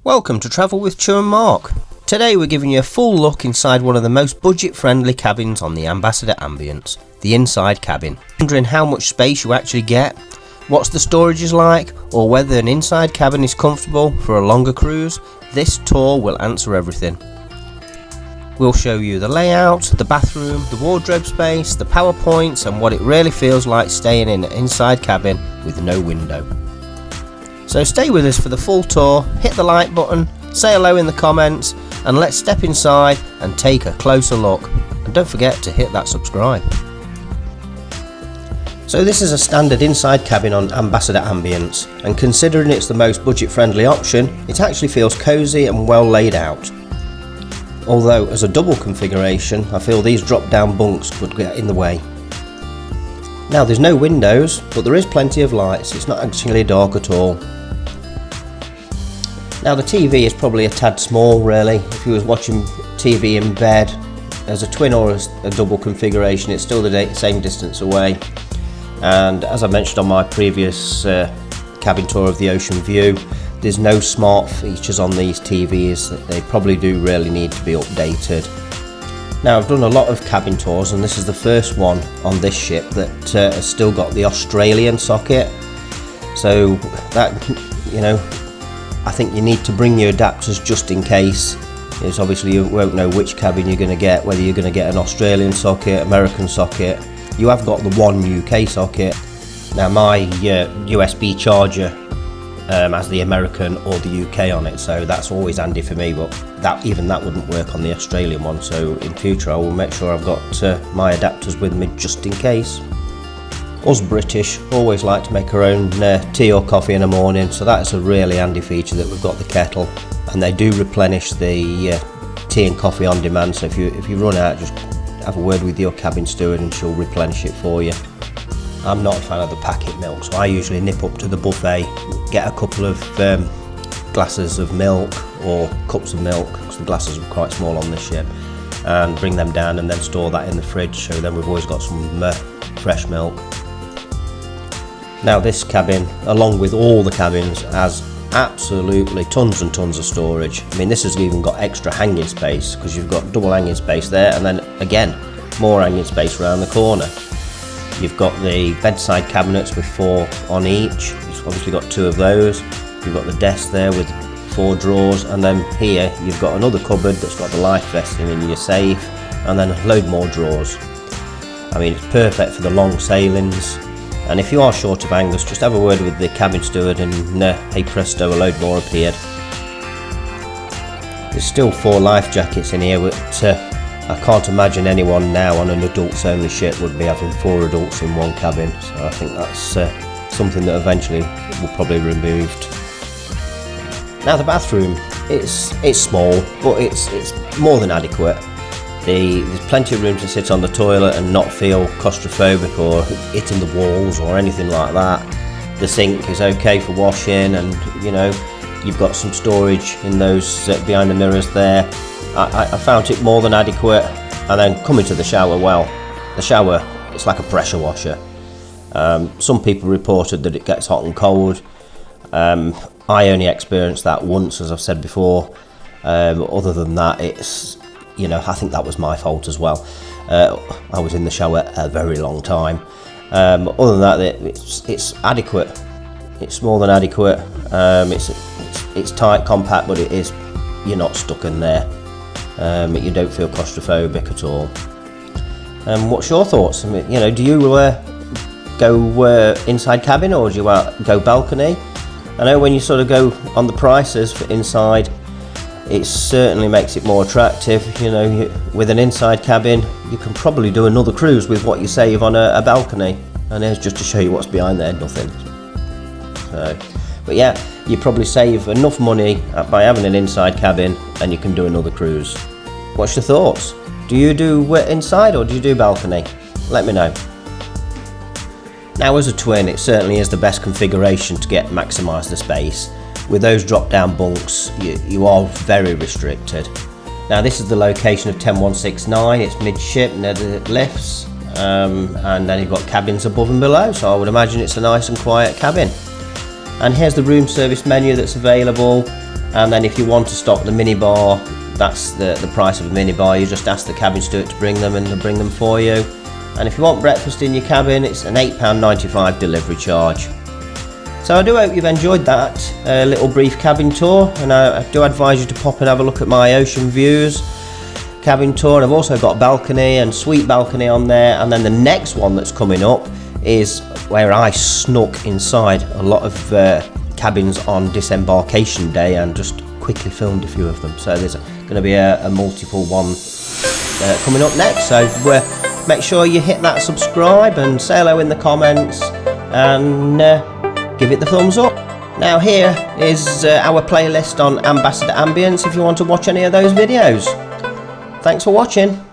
Welcome to Travel with Chu and Mark. Today we're giving you a full look inside one of the most budget-friendly cabins on the Ambassador Ambience, the inside cabin. Wondering how much space you actually get, what's the storage is like, or whether an inside cabin is comfortable for a longer cruise? This tour will answer everything. We'll show you the layout, the bathroom, the wardrobe space, the power points, and what it really feels like staying in an inside cabin with no window. So stay with us for the full tour, hit the like button, say hello in the comments, and let's step inside and take a closer look. And don't forget to hit that subscribe. So this is a standard inside cabin on Ambassador Ambience, and considering it's the most budget friendly option, it actually feels cosy and well laid out. Although as a double configuration, I feel these drop down bunks could get in the way. Now there's no windows, but there is plenty of lights, it's not actually dark at all. Now the TV is probably a tad small really. If you was watching TV in bed as a twin or a double configuration, it's still the same distance away. And as I mentioned on my previous cabin tour of the Ocean View, there's no smart features on these TVs. They probably do really need to be updated. Now I've done a lot of cabin tours, and this is the first one on this ship that has still got the Australian socket. So that, you know, I think you need to bring your adapters just in case. It's obviously you won't know which cabin you're going to get, whether you're going to get an Australian socket, American socket. You have got the one UK socket. Now my USB charger has the American or the UK on it, so that's always handy for me, but even that wouldn't work on the Australian one, so in future I will make sure I've got my adapters with me just in case. Us British always like to make our own tea or coffee in the morning, so that's a really handy feature that we've got the kettle, and they do replenish the tea and coffee on demand, so if you run out, just have a word with your cabin steward and she'll replenish it for you. I'm not a fan of the packet milk, so I usually nip up to the buffet, get a couple of glasses of milk or cups of milk, because the glasses are quite small on this ship, and bring them down and then store that in the fridge, so then we've always got some fresh milk. Now this cabin, along with all the cabins, has absolutely tons and tons of storage. I mean, this has even got extra hanging space, because you've got double hanging space there, and then again more hanging space around the corner. You've got the bedside cabinets with 4 on each. You've obviously got 2 of those. You've got the desk there with 4 drawers, and then here you've got another cupboard that's got the life vest in your safe, and then a load more drawers. I mean, it's perfect for the long sailings. And if you are short of hangers, just have a word with the cabin steward and hey presto, a load more appeared. There's still 4 life jackets in here, but I can't imagine anyone now on an adults only ship would be having 4 adults in one cabin. So I think that's something that eventually will probably be removed. Now the bathroom, it's small, but it's more than adequate. There's plenty of room to sit on the toilet and not feel claustrophobic or hitting the walls or anything like that. The sink is okay for washing, and you know, you've got some storage in those behind the mirrors there. I found it more than adequate. And then coming to the shower, well, the shower, it's like a pressure washer. Some people reported that it gets hot and cold. I only experienced that once, as I've said before. Other than that, it's, you know, I think that was my fault as well. I was in the shower a very long time. Other than that, it's adequate. It's more than adequate. It's tight, compact, but you're not stuck in there. You don't feel claustrophobic at all. What's your thoughts? I mean, you know, do you go inside cabin, or do you go balcony? I know when you sort of go on the prices for inside, it certainly makes it more attractive. You know, with an inside cabin, you can probably do another cruise with what you save on a balcony. And here's just to show you what's behind there, nothing. So, but yeah, you probably save enough money by having an inside cabin, and you can do another cruise. What's your thoughts? Do you do inside or do you do balcony? Let me know. Now as a twin, it certainly is the best configuration to maximise the space. With those drop down bunks, you are very restricted. Now this is the location of 10169, it's midship near the lifts, and then you've got cabins above and below, so I would imagine it's a nice and quiet cabin. And here's the room service menu that's available. And then if you want to stock the minibar, that's the price of a minibar. You just ask the cabin steward to bring them and they'll bring them for you. And if you want breakfast in your cabin, it's an £8.95 delivery charge. So I do hope you've enjoyed that little brief cabin tour, and I do advise you to pop and have a look at my ocean views cabin tour. And I've also got a balcony and suite balcony on there, and then the next one that's coming up is where I snuck inside a lot of cabins on disembarkation day and just quickly filmed a few of them. So there's going to be a multiple one coming up next, so make sure you hit that subscribe and say hello in the comments and give it the thumbs up. Now here is our playlist on Ambassador Ambience if you want to watch any of those videos. Thanks for watching.